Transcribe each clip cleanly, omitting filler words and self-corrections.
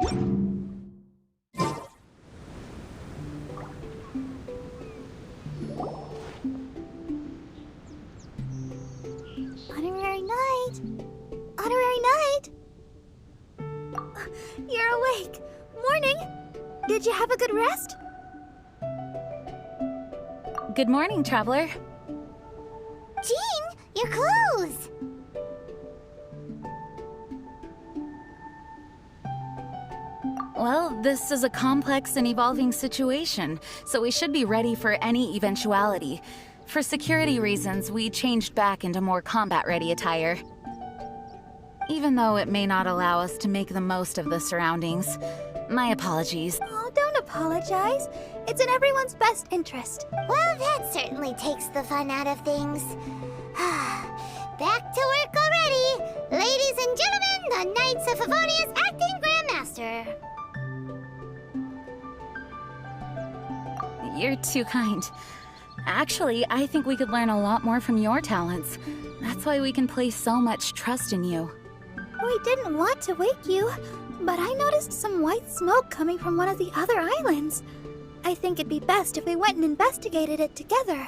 Honorary night! Honorary night! You're awake! Morning! Did you have a good rest? Good morning, traveler. Jean, your clothes! Well, this is a complex and evolving situation, so we should be ready for any eventuality. For security reasons, we changed back into more combat-ready attire. Even though it may not allow us to make the most of the surroundings. My apologies. Oh, don't apologize. It's in everyone's best interest. Well, that certainly takes the fun out of things. Back to work already! Ladies and gentlemen, the Knights of Favonius Acting Grandmaster! You're too kind. Actually, I think we could learn a lot more from your talents. That's why we can place so much trust in you. We didn't want to wake you, but I noticed some white smoke coming from one of the other islands. I think it'd be best if we went and investigated it together.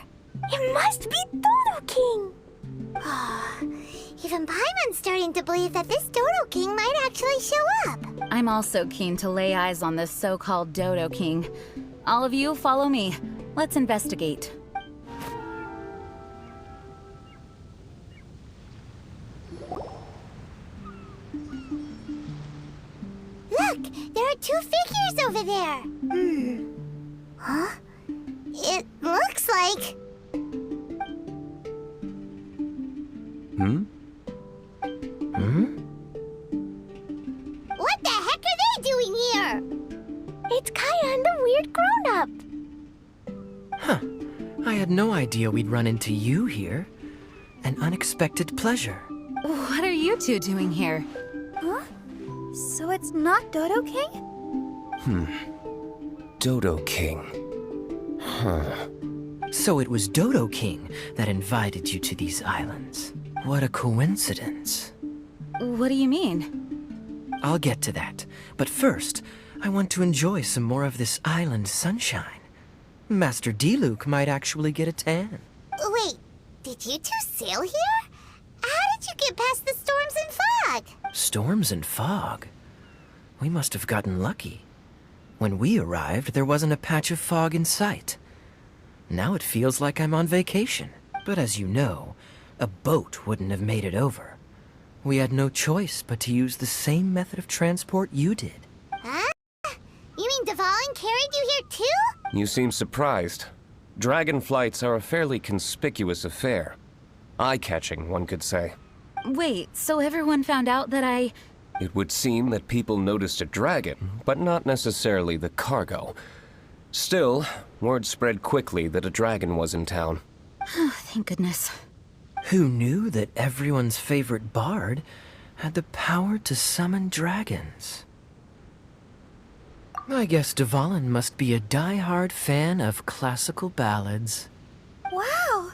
It must be Dodo King! Even Paimon's starting to believe that this Dodo King might actually show up. I'm also keen to lay eyes on this so-called Dodo King. All of you, follow me. Let's investigate. Look! There are two figures over there! Huh? It looks like... What the heck are they doing here? It's Kaya and the weird grown-up. Huh. I had no idea we'd run into you here. An unexpected pleasure. What are you two doing here? Huh? So it's not Dodo King? Dodo King. Huh. So it was Dodo King that invited you to these islands. What a coincidence. What do you mean? I'll get to that. But first, I want to enjoy some more of this island sunshine. Master D-Luke might actually get a tan. Wait, did you two sail here? How did you get past the storms and fog? Storms and fog? We must have gotten lucky. When we arrived, there wasn't a patch of fog in sight. Now it feels like I'm on vacation. But as you know, a boat wouldn't have made it over. We had no choice but to use the same method of transport you did. Huh? You mean Dvalin carried you here too? You seem surprised. Dragon flights are a fairly conspicuous affair. Eye-catching, one could say. Wait, so everyone found out that I... It would seem that people noticed a dragon, but not necessarily the cargo. Still, word spread quickly that a dragon was in town. Thank goodness. Who knew that everyone's favorite bard had the power to summon dragons? I guess Dvalin must be a die-hard fan of classical ballads. Wow!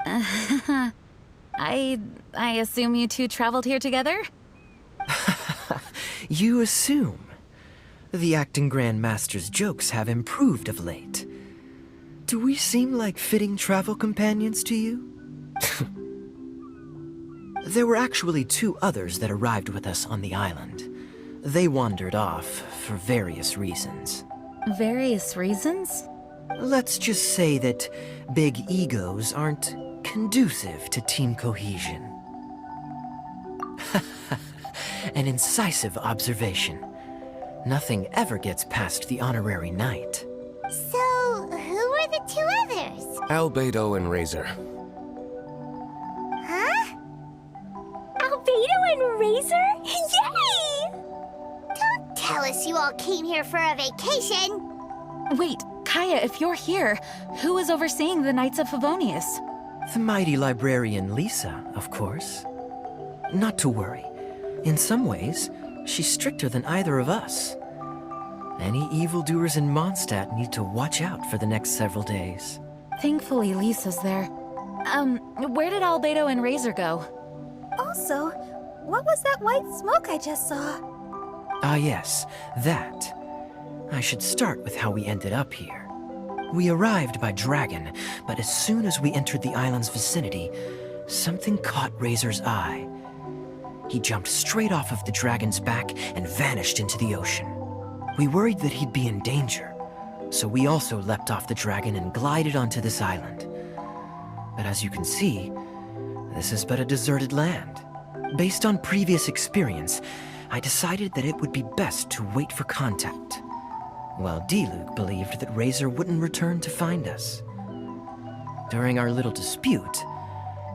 I assume you two traveled here together? You assume. The acting Grandmaster's jokes have improved of late. Do we seem like fitting travel companions to you? There were actually two others that arrived with us on the island. They wandered off for various reasons. Various reasons? Let's just say that big egos aren't conducive to team cohesion. An incisive observation. Nothing ever gets past the honorary knight. So, who were the two others? Albedo and Razor. Huh? Albedo and Razor? Yay! Don't tell us you all came here for a vacation. Wait, Kaya, if you're here, who is overseeing the Knights of Favonius? The mighty librarian Lisa, of course. Not to worry. In some ways, she's stricter than either of us. Any evildoers in Mondstadt need to watch out for the next several days. Thankfully, Lisa's there. Where did Albedo and Razor go? Also, what was that white smoke I just saw? Ah yes, that. I should start with how we ended up here. We arrived by dragon, but as soon as we entered the island's vicinity, something caught Razor's eye. He jumped straight off of the dragon's back and vanished into the ocean. We worried that he'd be in danger, so we also leapt off the dragon and glided onto this island. But as you can see, this is but a deserted land. Based on previous experience, I decided that it would be best to wait for contact, while D-Luke believed that Razor wouldn't return to find us. During our little dispute,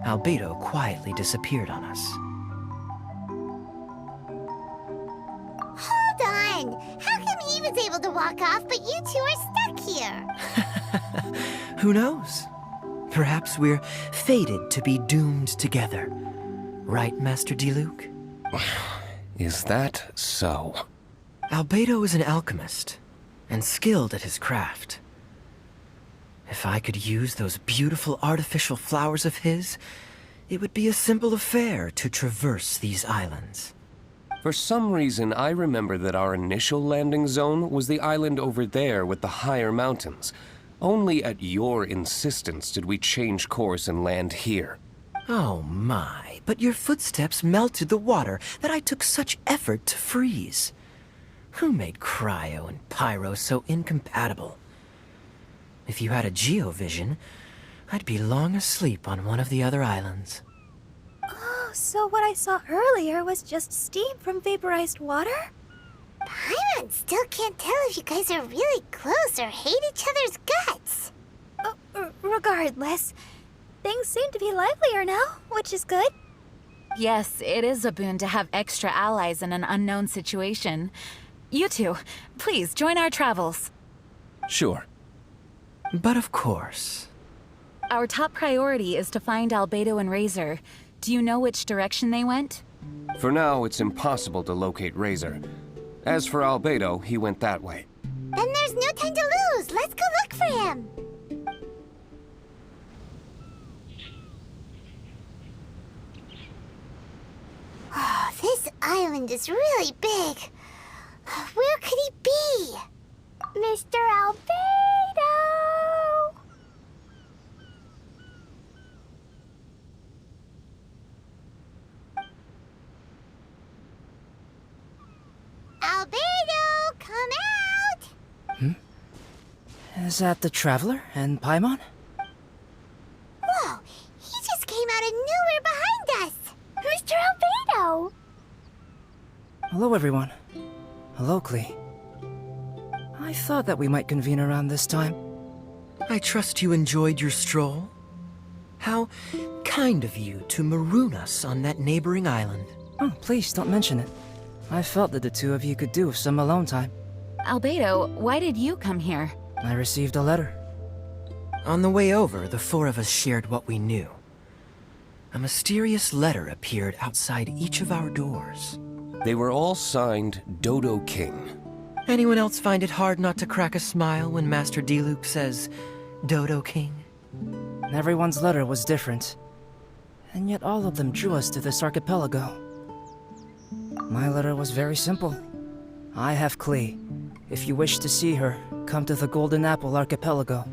Albedo quietly disappeared on us. Hold on! How come he was able to walk off, but you two are stuck here? Who knows? Perhaps we're fated to be doomed together. Right, Master D-Luke? Is that so? Albedo is an alchemist, and skilled at his craft. If I could use those beautiful artificial flowers of his, it would be a simple affair to traverse these islands. For some reason, I remember that our initial landing zone was the island over there with the higher mountains. Only at your insistence did we change course and land here. Oh my, but your footsteps melted the water that I took such effort to freeze. Who made cryo and pyro so incompatible? If you had a geovision, I'd be long asleep on one of the other islands. Oh, so what I saw earlier was just steam from vaporized water? Paimon still can't tell if you guys are really close or hate each other's guts. Regardless, things seem to be livelier now, which is good. Yes, it is a boon to have extra allies in an unknown situation. You two, please join our travels. Sure. But of course. Our top priority is to find Albedo and Razor. Do you know which direction they went? For now, it's impossible to locate Razor. As for Albedo, he went that way. Then there's no time to lose. Let's go look for him. Oh, this island is really big. Where could he be? Mr. Albedo! Albedo, come out! Is that the Traveler and Paimon? Whoa, he just came out of nowhere behind us! Mr. Albedo! Hello, everyone. Hello, Klee. I thought that we might convene around this time. I trust you enjoyed your stroll. How kind of you to maroon us on that neighboring island. Oh, please don't mention it. I felt that the two of you could do with some alone time. Albedo, why did you come here? I received a letter. On the way over, the four of us shared what we knew. A mysterious letter appeared outside each of our doors. They were all signed Dodo King. Anyone else find it hard not to crack a smile when Master D-Luke says, Dodo King? Everyone's letter was different. And yet all of them drew us to this archipelago. My letter was very simple. I have Klee. If you wish to see her, come to the Golden Apple Archipelago.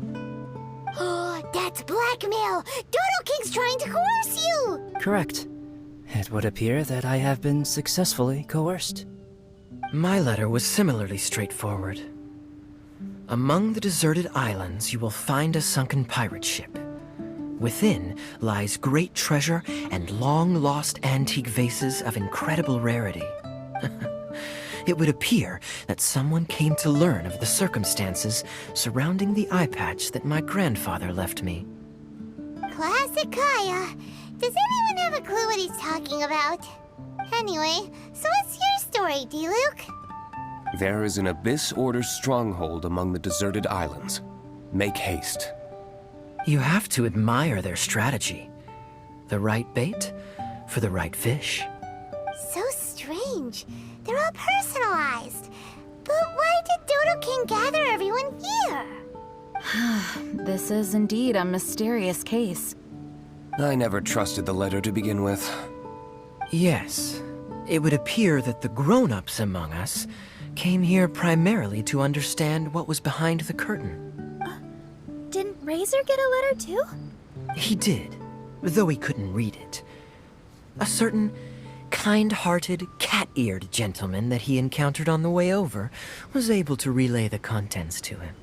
Oh, that's blackmail! Dodo King's trying to coerce you! Correct. It would appear that I have been successfully coerced. My letter was similarly straightforward. Among the deserted islands, you will find a sunken pirate ship. Within lies great treasure and long-lost antique vases of incredible rarity. It would appear that someone came to learn of the circumstances surrounding the eye patch that my grandfather left me. Classic Kaya. Does anyone have a clue what he's talking about? Anyway, so what's your story, D-Luke? There is an Abyss Order stronghold among the deserted islands. Make haste. You have to admire their strategy. The right bait for the right fish. So strange. They're all personalized. But why did Dodo King gather everyone here? This is indeed a mysterious case. I never trusted the letter to begin with. Yes, It would appear that the grown-ups among us came here primarily to understand what was behind the curtain. Didn't Razor get a letter too? He did, though he couldn't read it. A certain kind-hearted, cat-eared gentleman that he encountered on the way over was able to relay the contents to him.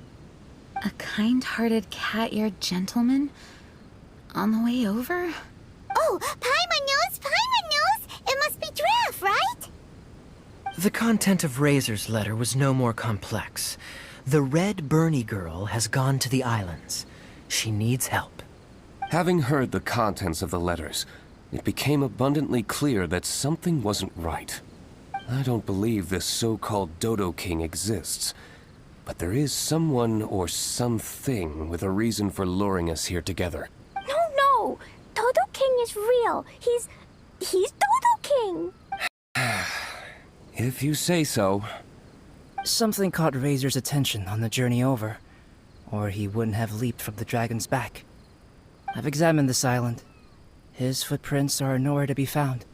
A kind-hearted, cat-eared gentleman? On the way over? Oh, Paimon knows! Paimon knows! It must be Giraffe, right? The content of Razor's letter was no more complex. The Red Bernie girl has gone to the islands. She needs help. Having heard the contents of the letters, it became abundantly clear that something wasn't right. I don't believe this so-called Dodo King exists, but there is someone or something with a reason for luring us here together. No! Dodo King is real. He's Dodo King. If you say so. Something caught Razor's attention on the journey over, or he wouldn't have leaped from the dragon's back. I've examined this island. His footprints are nowhere to be found,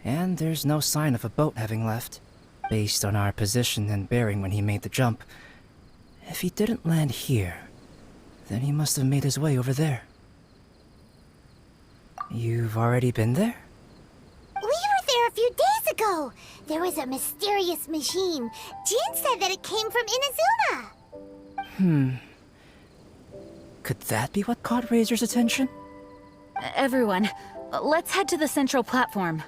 and there's no sign of a boat having left. Based on our position and bearing when he made the jump, if he didn't land here, then he must have made his way over there. You've already been there? We were there a few days ago. There was a mysterious machine. Jin said that it came from Inazuma. Could that be what caught Razor's attention? Everyone, let's head to the central platform.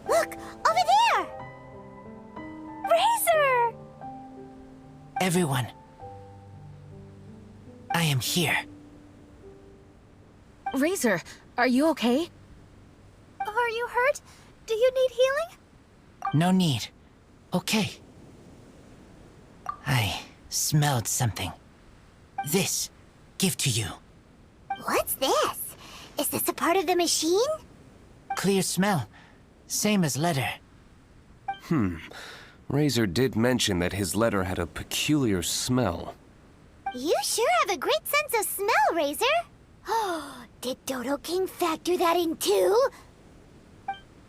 Look, over there! Razor! Everyone, I am here. Razor, are you okay? Are you hurt? Do you need healing? No need. Okay. I smelled something. This, give to you. What's this? Is this a part of the machine? Clear smell. Same as letter. Razor did mention that his letter had a peculiar smell. You sure have a great sense of smell, Razor. Oh, did Dodo King factor that in too?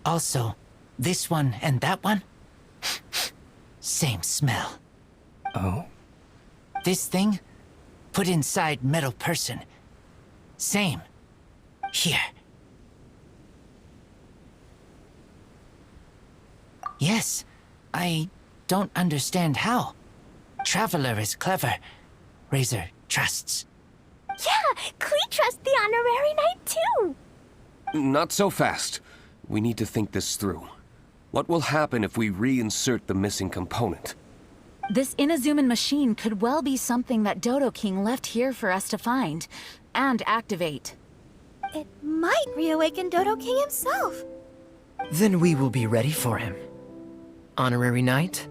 Also, this one and that one, same smell. Oh? This thing, put inside metal person. Same. Here. Yes, I don't understand how. Traveler is clever. Razor trusts. Yeah, Klee trusts the honorary knight too. Not so fast. We need to think this through. What will happen if we reinsert the missing component? This Inazuman machine could well be something that Dodo King left here for us to find and activate. It might reawaken Dodo King himself. Then we will be ready for him. Honorary Knight,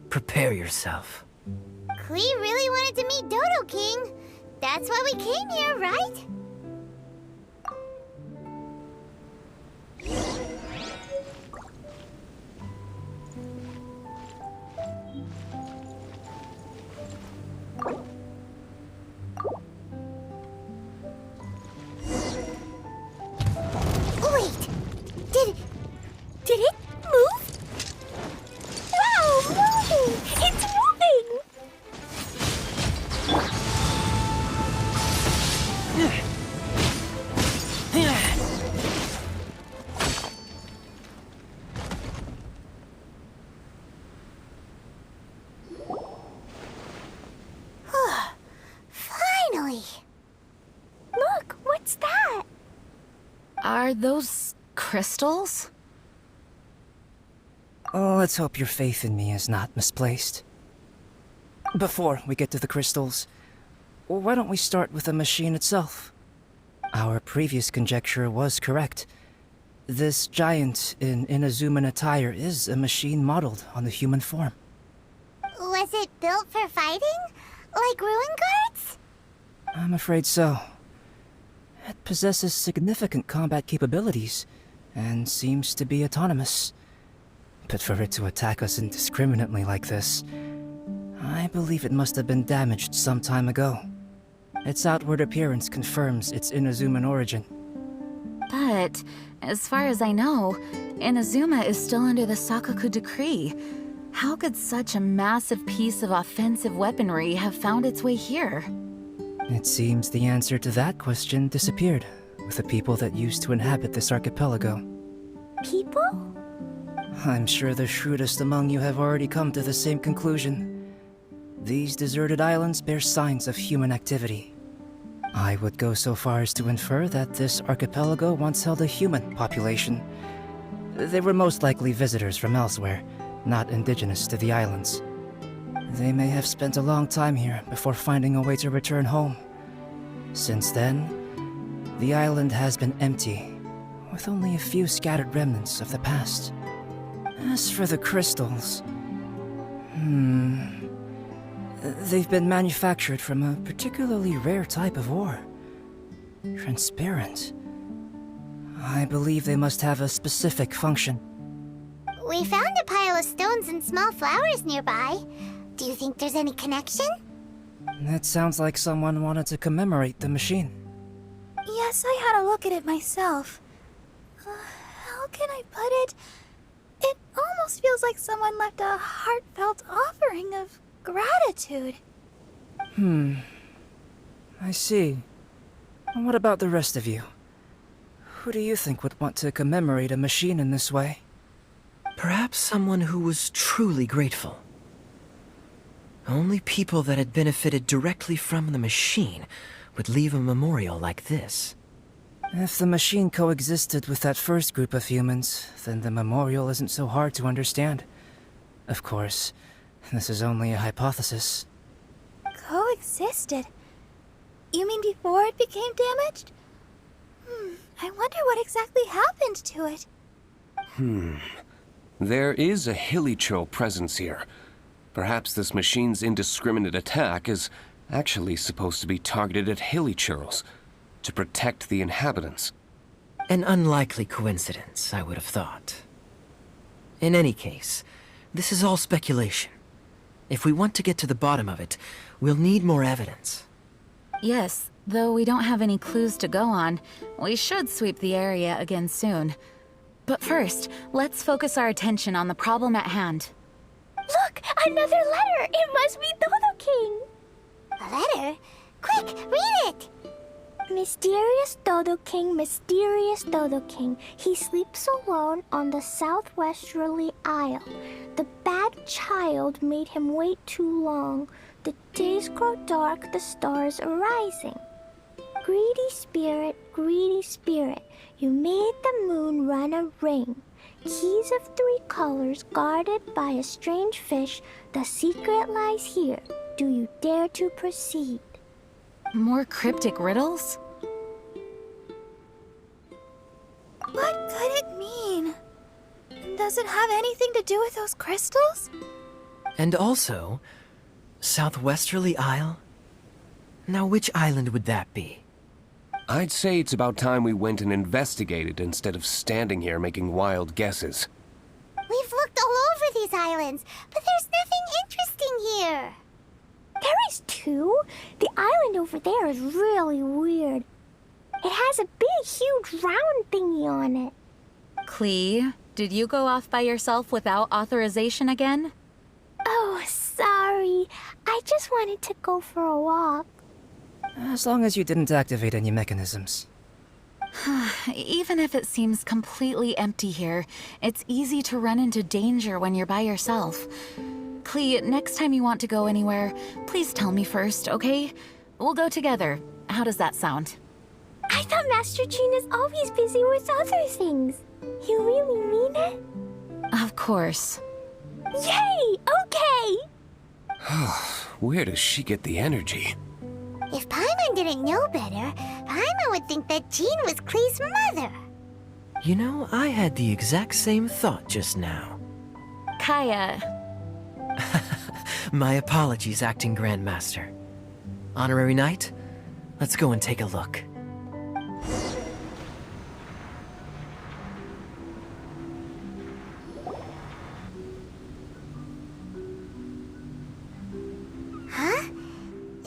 prepare yourself. Klee really wanted to meet Dodo King. That's why we came here, right? Wait! Did it move? Wow, moving! It's moving! Finally! Look, what's that? Are those crystals? Oh, let's hope your faith in me is not misplaced. Before we get to the crystals, why don't we start with the machine itself? Our previous conjecture was correct. This giant in Inazuman attire is a machine modeled on the human form. Was it built for fighting? Like ruin guards? I'm afraid so. It possesses significant combat capabilities, and seems to be autonomous. But for it to attack us indiscriminately like this, I believe it must have been damaged some time ago. Its outward appearance confirms its Inazuman origin. But, as far as I know, Inazuma is still under the Sakaku decree. How could such a massive piece of offensive weaponry have found its way here? It seems the answer to that question disappeared with the people that used to inhabit this archipelago. People? I'm sure the shrewdest among you have already come to the same conclusion. These deserted islands bear signs of human activity. I would go so far as to infer that this archipelago once held a human population. They were most likely visitors from elsewhere, not indigenous to the islands. They may have spent a long time here before finding a way to return home. Since then, the island has been empty, with only a few scattered remnants of the past. As for the crystals... They've been manufactured from a particularly rare type of ore. Transparent. I believe they must have a specific function. We found a pile of stones and small flowers nearby. Do you think there's any connection? It sounds like someone wanted to commemorate the machine. Yes, I had a look at it myself. How can I put it? It almost feels like someone left a heartfelt offering of gratitude. I see. And what about the rest of you? Who do you think would want to commemorate a machine in this way? Perhaps someone who was truly grateful. Only people that had benefited directly from the machine would leave a memorial like this. If the machine coexisted with that first group of humans, then the memorial isn't so hard to understand. Of course, this is only a hypothesis. Coexisted? You mean before it became damaged? I wonder what exactly happened to it. There is a Hilichurl presence here. Perhaps this machine's indiscriminate attack is actually supposed to be targeted at Hilichurls, to protect the inhabitants. An unlikely coincidence, I would have thought. In any case, this is all speculation. If we want to get to the bottom of it, we'll need more evidence. Yes, though we don't have any clues to go on, we should sweep the area again soon. But first, let's focus our attention on the problem at hand. Look! Another letter! It must be Dodo King! A letter? Quick, read it! Mysterious Dodo King, he sleeps alone on the southwesterly isle. The bad child made him wait too long. The days grow dark, the stars are rising. Greedy spirit, you made the moon run a ring. Keys of 3 colors guarded by a strange fish, the secret lies here. Do you dare to proceed? More cryptic riddles? What could it mean? Does it have anything to do with those crystals? And also, Southwesterly Isle? Now which island would that be? I'd say it's about time we went and investigated instead of standing here making wild guesses. We've looked all over these islands, but there's nothing interesting here. There is too. The island over there is really weird. It has a big, huge round thingy on it. Klee, did you go off by yourself without authorization again? Oh, sorry. I just wanted to go for a walk. As long as you didn't activate any mechanisms. Even if it seems completely empty here, it's easy to run into danger when you're by yourself. Klee, next time you want to go anywhere, please tell me first, okay? We'll go together. How does that sound? I thought Master Jean is always busy with other things. You really mean it? Of course. Yay! Okay! Where does she get the energy? If Paimon didn't know better, Paimon would think that Jean was Klee's mother. You know, I had the exact same thought just now. Kaya. My apologies, Acting Grandmaster. Honorary Knight, let's go and take a look.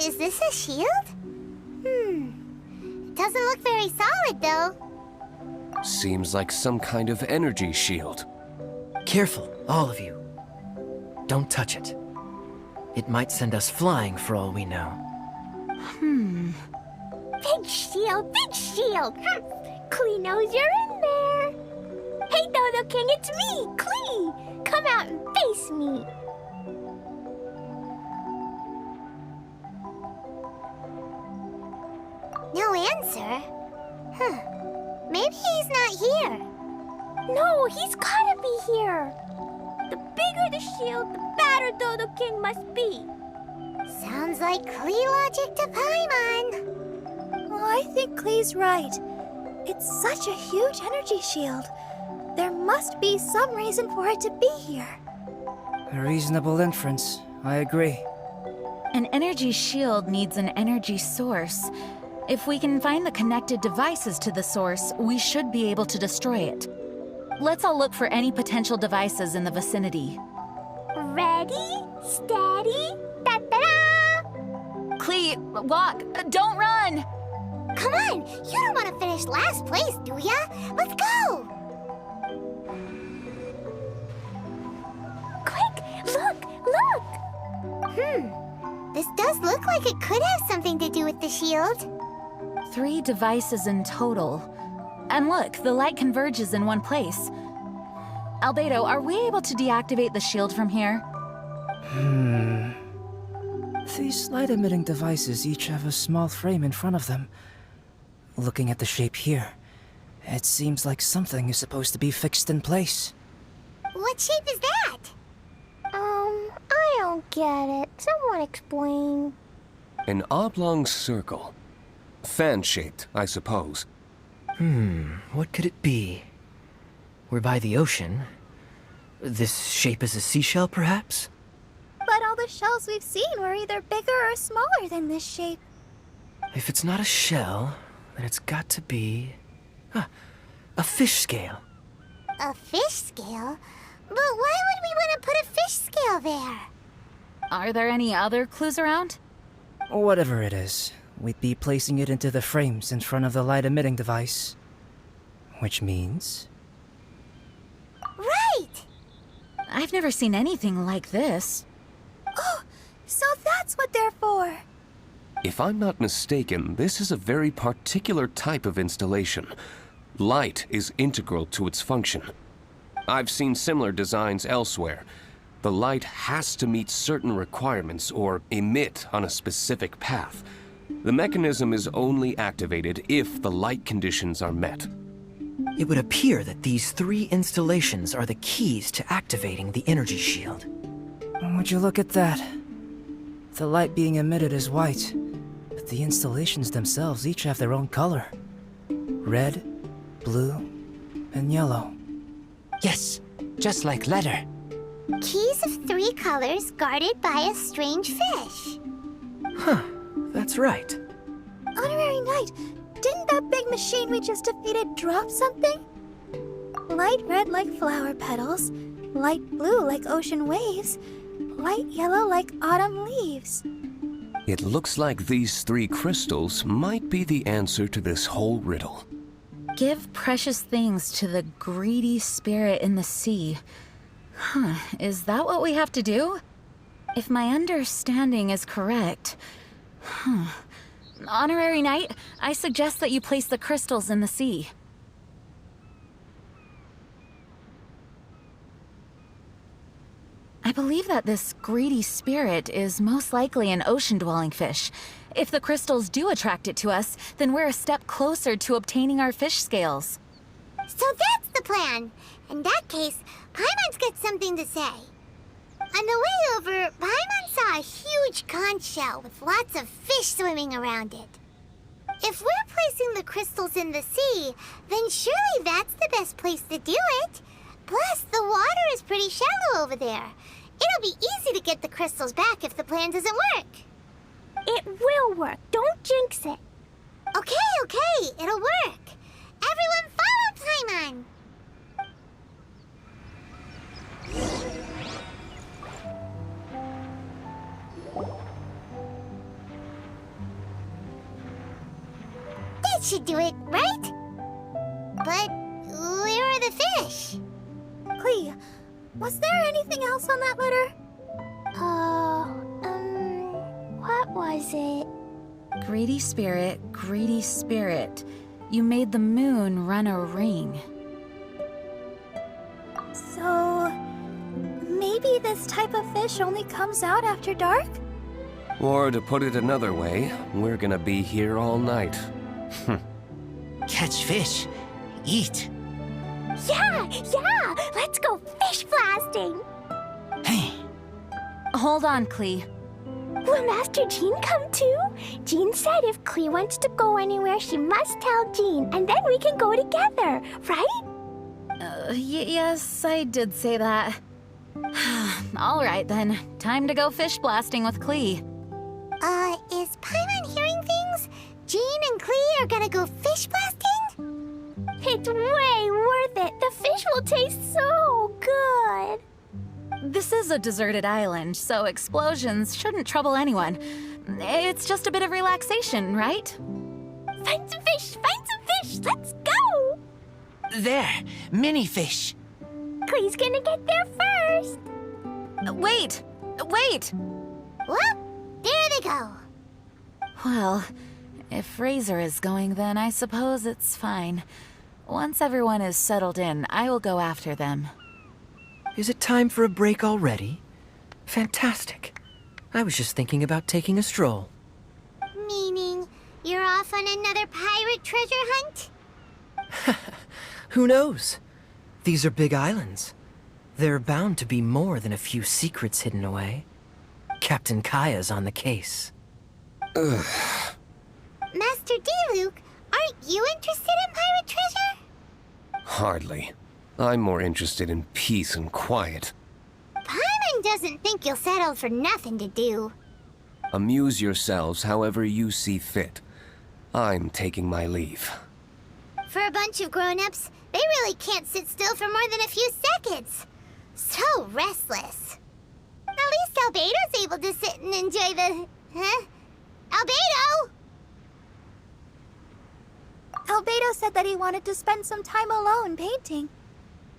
Is this a shield? It doesn't look very solid, though. Seems like some kind of energy shield. Careful, all of you. Don't touch it. It might send us flying for all we know. Big shield, big shield. Klee knows you're in there. Hey, Dodo King, it's me, Klee. Come out and face me. No answer? Maybe he's not here. No, he's gotta be here. The bigger the shield, the badder Dodo King must be. Sounds like Klee logic to Paimon. Oh, I think Klee's right. It's such a huge energy shield. There must be some reason for it to be here. A reasonable inference. I agree. An energy shield needs an energy source. If we can find the connected devices to the source, we should be able to destroy it. Let's all look for any potential devices in the vicinity. Ready, steady, da-da-da! Klee, walk! Don't run! Come on, you don't want to finish last place, do ya? Let's go! Quick, look! This does look like it could have something to do with the shield. 3 devices in total. And look, the light converges in one place. Albedo, are we able to deactivate the shield from here? These light-emitting devices each have a small frame in front of them. Looking at the shape here, it seems like something is supposed to be fixed in place. What shape is that? I don't get it. Someone explain. An oblong circle. Fan-shaped, I suppose. What could it be? We're by the ocean. This shape is a seashell, perhaps? But all the shells we've seen were either bigger or smaller than this shape. If it's not a shell, then it's got to be... a fish scale. A fish scale? But why would we want to put a fish scale there? Are there any other clues around? Whatever it is, we'd be placing it into the frames in front of the light-emitting device. Which means... Right! I've never seen anything like this. Oh, so that's what they're for. If I'm not mistaken, this is a very particular type of installation. Light is integral to its function. I've seen similar designs elsewhere. The light has to meet certain requirements or emit on a specific path. The mechanism is only activated if the light conditions are met. It would appear that these 3 installations are the keys to activating the energy shield. Would you look at that? The light being emitted is white, but the installations themselves each have their own color. Red, blue, and yellow. Yes, just like letter. Keys of 3 colors guarded by a strange fish. That's right. Honorary Knight, didn't that big machine we just defeated drop something? Light red like flower petals, light blue like ocean waves, light yellow like autumn leaves. It looks like these 3 crystals might be the answer to this whole riddle. Give precious things to the greedy spirit in the sea. Is that what we have to do? If my understanding is correct... Honorary Knight, I suggest that you place the crystals in the sea. I believe that this greedy spirit is most likely an ocean-dwelling fish. If the crystals do attract it to us, then we're a step closer to obtaining our fish scales. So that's the plan. In that case, Paimon's got something to say. On the way over, Paimon saw a huge conch shell with lots of fish swimming around it. If we're placing the crystals in the sea, then surely that's the best place to do it. Plus, the water is pretty shallow over there. It'll be easy to get the crystals back if the plan doesn't work. It will work. Don't jinx it. Okay, it'll work. Everyone follow Paimon. That should do it, right? But where are the fish? Clee, was there anything else on that letter? What was it? Greedy spirit, you made the moon run a ring. So, maybe this type of fish only comes out after dark? Or to put it another way, we're gonna be here all night. Catch fish. Eat. Yeah! Let's go fish blasting! Hey, Hold on, Clee. Will Master Jean come too? Jean said if Clee wants to go anywhere, she must tell Jean, and then we can go together, right? Yes, I did say that. All right then, time to go fish blasting with Clee. Is Paimon hearing things? Jean and Clee are gonna go fish blasting? It's way worth it. The fish will taste so good. This is a deserted island, so explosions shouldn't trouble anyone. It's just a bit of relaxation, right? Find some fish! Let's go! there. Mini fish. Clee's gonna get there first. Wait! Well, there they go. Well, if Razor is going, then I suppose it's fine. Once everyone is settled in, I will go after them. Is it time for a break already? Fantastic. I was just thinking about taking a stroll. Meaning, you're off on another pirate treasure hunt? Who knows? These are big islands. There are bound to be more than a few secrets hidden away. Captain Kaya's on the case. Master D-Luke, aren't you interested in pirate treasure? Hardly. I'm more interested in peace and quiet. Paimon doesn't think you'll settle for nothing to do. Amuse yourselves however you see fit. I'm taking my leave. For a bunch of grown-ups, they really can't sit still for more than a few seconds. So restless. At least Albedo's able to sit and enjoy the... Huh? Albedo! Albedo said that he wanted to spend some time alone painting.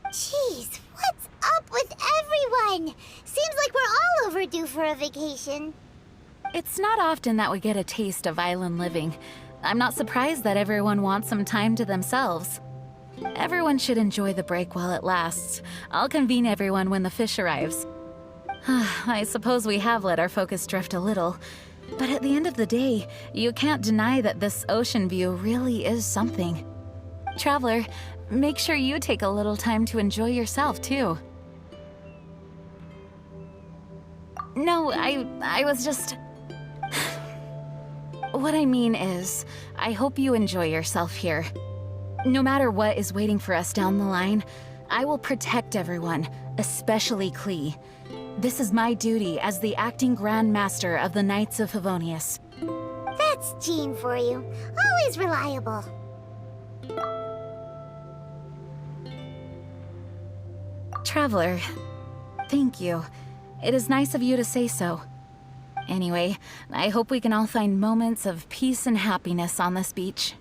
Jeez, what's up with everyone? Seems like we're all overdue for a vacation. It's not often that we get a taste of island living. I'm not surprised that everyone wants some time to themselves. Everyone should enjoy the break while it lasts. I'll convene everyone when the fish arrives. I suppose we have let our focus drift a little. But at the end of the day, you can't deny that this ocean view really is something. Traveler, make sure you take a little time to enjoy yourself, too. No, I was just... What I mean is, I hope you enjoy yourself here. No matter what is waiting for us down the line, I will protect everyone, especially Clee. This is my duty as the acting Grand Master of the Knights of Favonius. That's Jean for you. Always reliable. Traveler, thank you. It is nice of you to say so. Anyway, I hope we can all find moments of peace and happiness on this beach.